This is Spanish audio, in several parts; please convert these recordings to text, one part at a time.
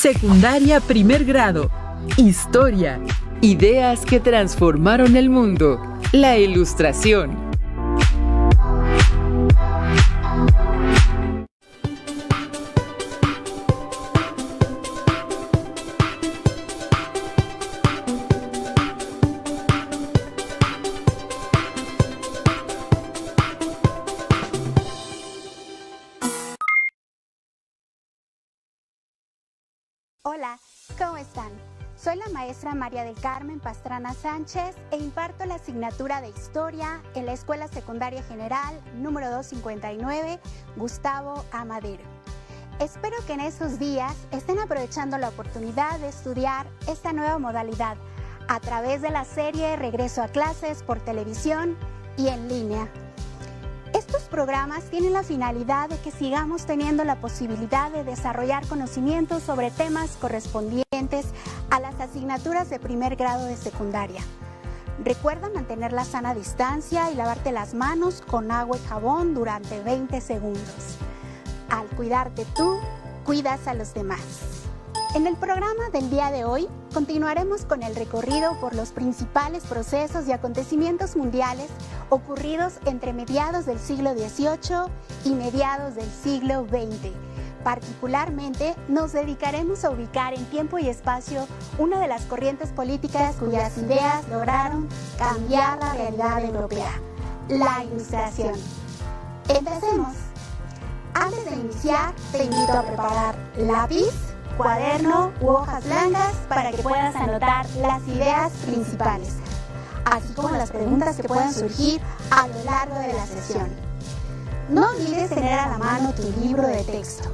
Secundaria primer grado. Historia. Ideas que transformaron el mundo. La ilustración. Hola, ¿cómo están? Soy la maestra María del Carmen Pastrana Sánchez e imparto la asignatura de Historia en la Escuela Secundaria General número 259, Gustavo A. Madero. Espero que en estos días estén aprovechando la oportunidad de estudiar esta nueva modalidad a través de la serie Regreso a Clases por televisión y en línea. Estos programas tienen la finalidad de que sigamos teniendo la posibilidad de desarrollar conocimientos sobre temas correspondientes a las asignaturas de primer grado de secundaria. Recuerda mantener la sana distancia y lavarte las manos con agua y jabón durante 20 segundos. Al cuidarte tú, cuidas a los demás. En el programa del día de hoy continuaremos con el recorrido por los principales procesos y acontecimientos mundiales ocurridos entre mediados del siglo XVIII y mediados del siglo XX. Particularmente nos dedicaremos a ubicar en tiempo y espacio una de las corrientes políticas cuyas ideas lograron cambiar la realidad europea, la Ilustración. Empecemos. Antes de iniciar, te invito a preparar lápiz, cuaderno u hojas blancas para que puedas anotar las ideas principales, así como las preguntas que puedan surgir a lo largo de la sesión. No olvides tener a la mano tu libro de texto.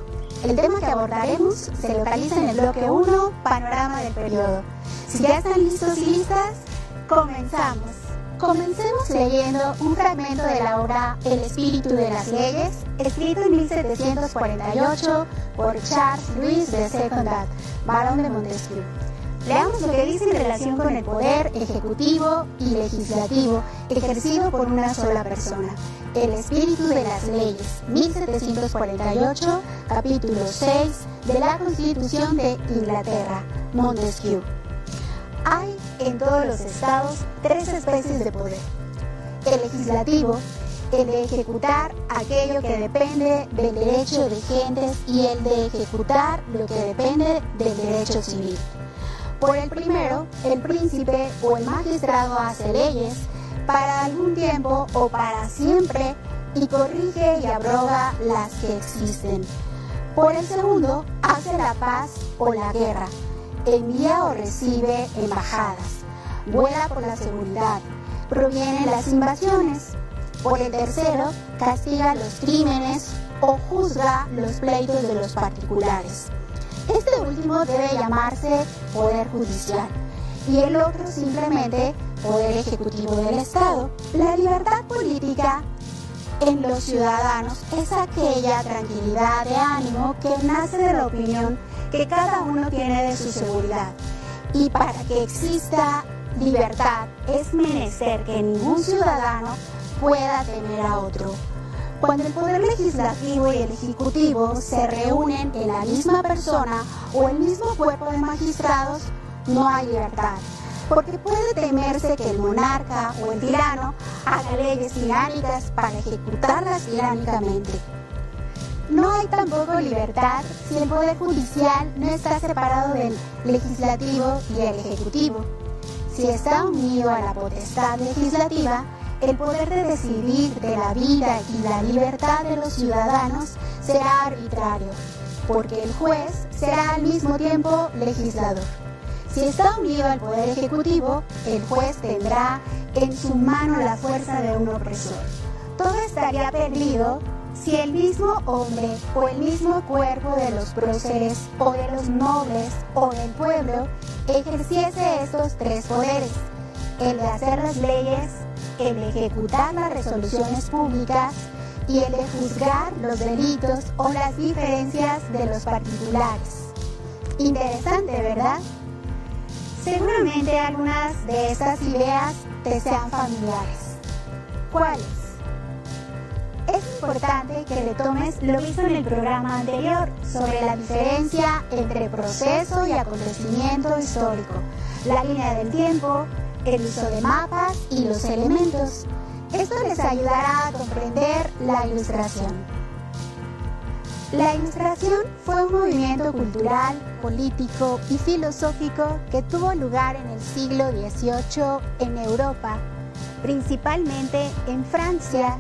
El tema que abordaremos se localiza en el bloque 1, Panorama del Periodo. Si ya están listos y listas, comenzamos. Comencemos leyendo un fragmento de la obra El espíritu de las leyes, escrito en 1748 por Charles Louis de Secondat, barón de Montesquieu. Leamos lo que dice en relación con el poder ejecutivo y legislativo ejercido por una sola persona. El espíritu de las leyes, 1748, capítulo 6 de la Constitución de Inglaterra, Montesquieu. Hay en todos los estados 3 especies de poder. El legislativo, el de ejecutar aquello que depende del derecho de gentes y el de ejecutar lo que depende del derecho civil. Por el primero, el príncipe o el magistrado hace leyes para algún tiempo o para siempre y corrige y abroga las que existen. Por el segundo, hace la paz o la guerra, envía o recibe embajadas, vuela por la seguridad, provienen las invasiones. Por el tercero, castiga los crímenes o juzga los pleitos de los particulares. Este último debe llamarse poder judicial y el otro simplemente poder ejecutivo del Estado. La libertad política en los ciudadanos es aquella tranquilidad de ánimo que nace de la opinión que cada uno tiene de su seguridad. Y para que exista libertad es menester que ningún ciudadano pueda temer a otro. Cuando el poder legislativo y el ejecutivo se reúnen en la misma persona o el mismo cuerpo de magistrados, no hay libertad, porque puede temerse que el monarca o el tirano haga leyes tiránicas para ejecutarlas tiránicamente. No hay tampoco libertad si el poder judicial no está separado del legislativo y el ejecutivo. Si está unido a la potestad legislativa, el poder de decidir de la vida y la libertad de los ciudadanos será arbitrario, porque el juez será al mismo tiempo legislador. Si está unido al poder ejecutivo, el juez tendrá en su mano la fuerza de un opresor. Todo estaría perdido si el mismo hombre o el mismo cuerpo de los próceres o de los nobles o del pueblo ejerciese estos 3 poderes: el de hacer las leyes, el de ejecutar las resoluciones públicas y el de juzgar los delitos o las diferencias de los particulares. Interesante, ¿verdad? Seguramente algunas de estas ideas te sean familiares. ¿Cuáles? Es importante que retomes lo visto en el programa anterior sobre la diferencia entre proceso y acontecimiento histórico, la línea del tiempo, el uso de mapas y los elementos. Esto les ayudará a comprender la Ilustración. La Ilustración fue un movimiento cultural, político y filosófico que tuvo lugar en el siglo XVIII en Europa, principalmente en Francia.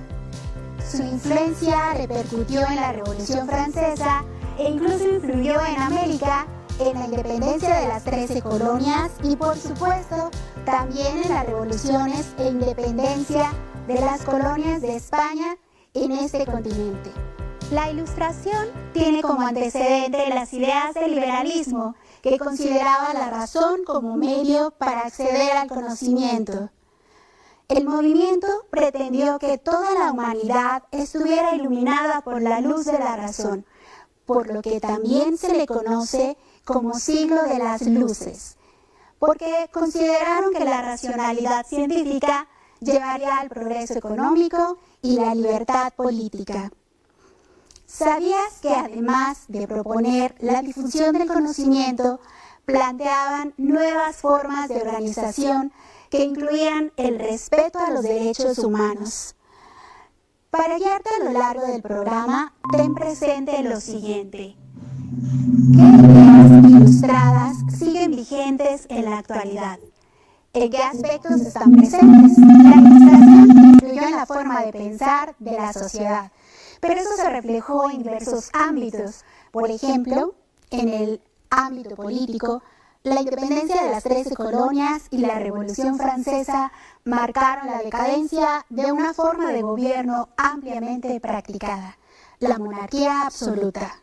Su influencia repercutió en la Revolución Francesa e incluso influyó en América, en la independencia de las 13 colonias y, por supuesto, también en las revoluciones e independencia de las colonias de España en este continente. La Ilustración tiene como antecedente las ideas del liberalismo, que consideraba la razón como medio para acceder al conocimiento. El movimiento pretendió que toda la humanidad estuviera iluminada por la luz de la razón, por lo que también se le conoce como siglo de las luces, porque consideraron que la racionalidad científica llevaría al progreso económico y la libertad política. ¿Sabías que además de proponer la difusión del conocimiento, planteaban nuevas formas de organización que incluían el respeto a los derechos humanos? Para guiarte a lo largo del programa, ten presente lo siguiente. ¿Qué ideas ilustradas siguen vigentes en la actualidad? ¿En qué aspectos están presentes? La Ilustración influyó en la forma de pensar de la sociedad, pero eso se reflejó en diversos ámbitos. Por ejemplo, en el ámbito político, la independencia de las 13 colonias y la Revolución Francesa marcaron la decadencia de una forma de gobierno ampliamente practicada, la monarquía absoluta.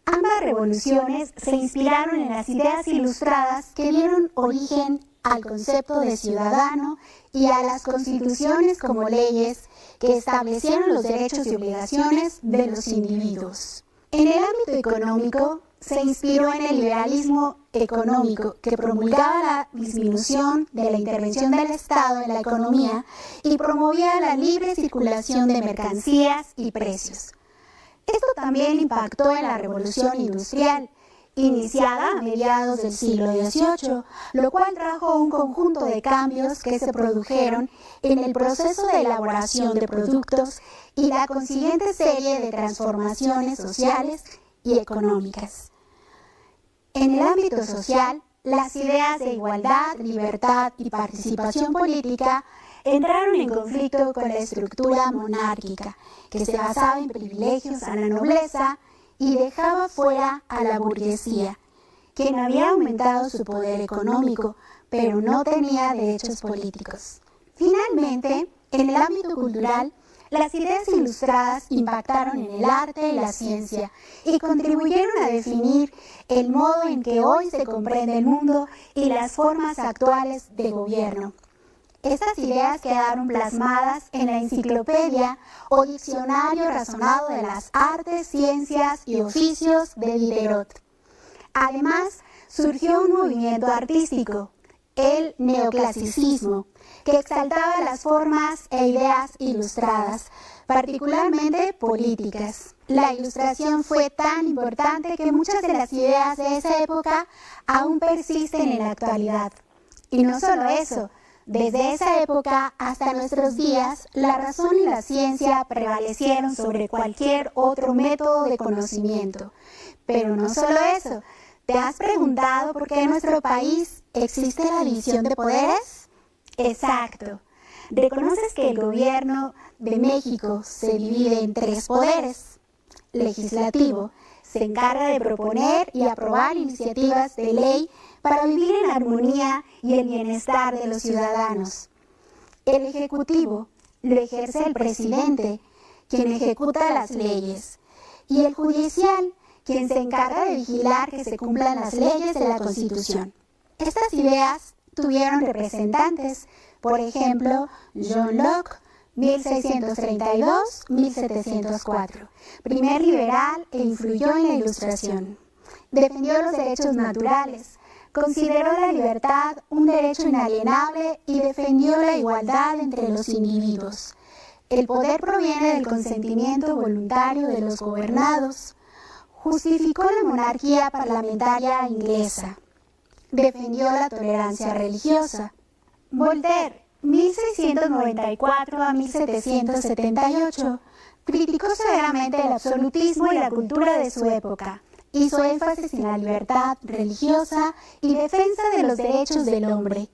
Ambas revoluciones se inspiraron en las ideas ilustradas que dieron origen al concepto de ciudadano y a las constituciones como leyes que establecieron los derechos y obligaciones de los individuos. En el ámbito económico, se inspiró en el liberalismo económico, que promulgaba la disminución de la intervención del Estado en la economía y promovía la libre circulación de mercancías y precios. Esto también impactó en la Revolución Industrial, iniciada a mediados del siglo XVIII, lo cual trajo un conjunto de cambios que se produjeron en el proceso de elaboración de productos y la consiguiente serie de transformaciones sociales y económicas. En el ámbito social, las ideas de igualdad, libertad y participación política entraron en conflicto con la estructura monárquica, que se basaba en privilegios a la nobleza y dejaba fuera a la burguesía, quien había aumentado su poder económico, pero no tenía derechos políticos. Finalmente, en el ámbito cultural, las ideas ilustradas impactaron en el arte y la ciencia y contribuyeron a definir el modo en que hoy se comprende el mundo y las formas actuales de gobierno. Estas ideas quedaron plasmadas en la Enciclopedia o Diccionario Razonado de las Artes, Ciencias y Oficios de Diderot. Además, surgió un movimiento artístico, el neoclasicismo, que exaltaba las formas e ideas ilustradas, particularmente políticas. La Ilustración fue tan importante que muchas de las ideas de esa época aún persisten en la actualidad. Y no solo eso, desde esa época hasta nuestros días, la razón y la ciencia prevalecieron sobre cualquier otro método de conocimiento. Pero no solo eso, ¿te has preguntado por qué en nuestro país existe la división de poderes? Exacto. ¿Reconoces que el gobierno de México se divide en 3 poderes? Legislativo, se encarga de proponer y aprobar iniciativas de ley para vivir en armonía y el bienestar de los ciudadanos. El Ejecutivo lo ejerce el presidente, quien ejecuta las leyes, y el Judicial, quien se encarga de vigilar que se cumplan las leyes de la Constitución. Estas ideas tuvieron representantes, por ejemplo, John Locke, 1632-1704, primer liberal e influyó en la Ilustración. Defendió los derechos naturales, consideró la libertad un derecho inalienable y defendió la igualdad entre los individuos. El poder proviene del consentimiento voluntario de los gobernados. Justificó la monarquía parlamentaria inglesa. Defendió la tolerancia religiosa. Voltaire, 1694 a 1778, criticó severamente el absolutismo y la cultura de su época. Hizo énfasis en la libertad religiosa y defensa de los derechos del hombre.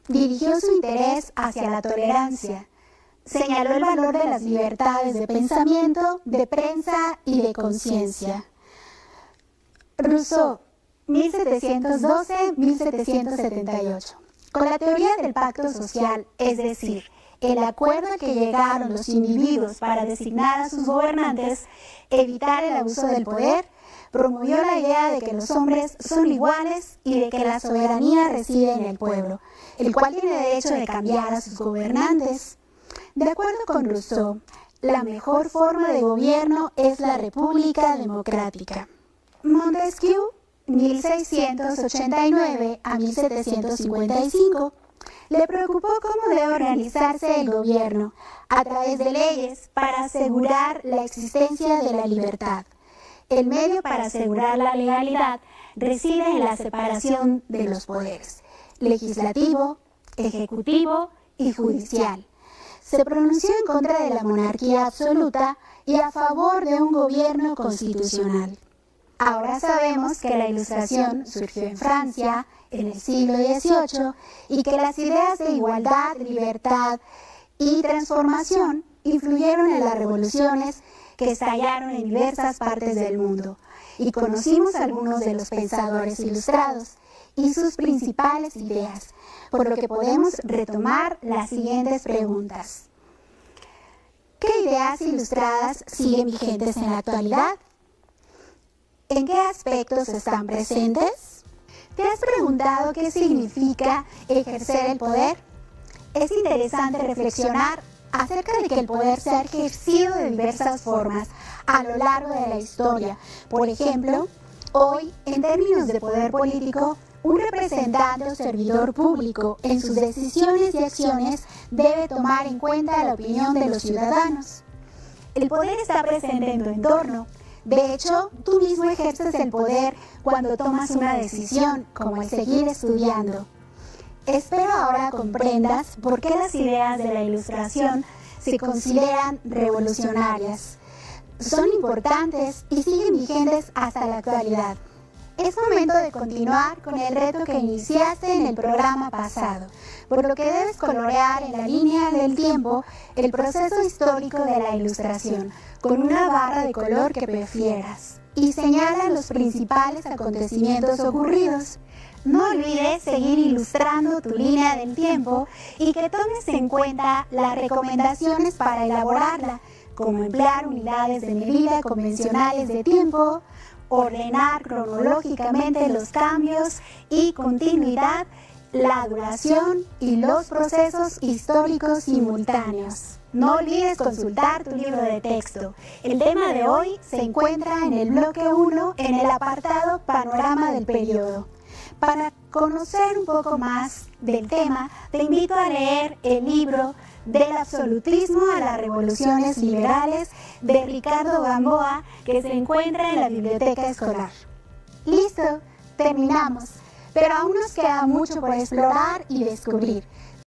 Dirigió su interés hacia la tolerancia. Señaló el valor de las libertades de pensamiento, de prensa y de conciencia. Rousseau, 1712-1778. Con la teoría del pacto social, es decir, el acuerdo al que llegaron los individuos para designar a sus gobernantes, evitar el abuso del poder, promovió la idea de que los hombres son iguales y de que la soberanía reside en el pueblo, el cual tiene derecho de cambiar a sus gobernantes. De acuerdo con Rousseau, la mejor forma de gobierno es la república democrática. Montesquieu, 1689 a 1755, le preocupó cómo debe organizarse el gobierno a través de leyes para asegurar la existencia de la libertad. El medio para asegurar la legalidad reside en la separación de los poderes, legislativo, ejecutivo y judicial. Se pronunció en contra de la monarquía absoluta y a favor de un gobierno constitucional. Ahora sabemos que la Ilustración surgió en Francia en el siglo XVIII y que las ideas de igualdad, libertad y transformación influyeron en las revoluciones que estallaron en diversas partes del mundo, y conocimos algunos de los pensadores ilustrados y sus principales ideas, por lo que podemos retomar las siguientes preguntas. ¿Qué ideas ilustradas siguen vigentes en la actualidad? ¿En qué aspectos están presentes? ¿Te has preguntado qué significa ejercer el poder? Es interesante reflexionar acerca de que el poder se ha ejercido de diversas formas a lo largo de la historia. Por ejemplo, hoy, en términos de poder político, un representante o servidor público en sus decisiones y acciones debe tomar en cuenta la opinión de los ciudadanos. El poder está presente en tu entorno. De hecho, tú mismo ejerces el poder cuando tomas una decisión, como el seguir estudiando. Espero ahora comprendas por qué las ideas de la Ilustración se consideran revolucionarias. Son importantes y siguen vigentes hasta la actualidad. Es momento de continuar con el reto que iniciaste en el programa pasado, por lo que debes colorear en la línea del tiempo el proceso histórico de la Ilustración, con una barra de color que prefieras, y señala los principales acontecimientos ocurridos. No olvides seguir ilustrando tu línea del tiempo y que tomes en cuenta las recomendaciones para elaborarla, como emplear unidades de medida convencionales de tiempo, ordenar cronológicamente los cambios y continuidad, la duración y los procesos históricos simultáneos. No olvides consultar tu libro de texto. El tema de hoy se encuentra en el bloque 1 en el apartado Panorama del periodo. Para conocer un poco más del tema, te invito a leer el libro Del absolutismo a las revoluciones liberales de Ricardo Gamboa, que se encuentra en la biblioteca escolar. Listo, terminamos, pero aún nos queda mucho por explorar y descubrir.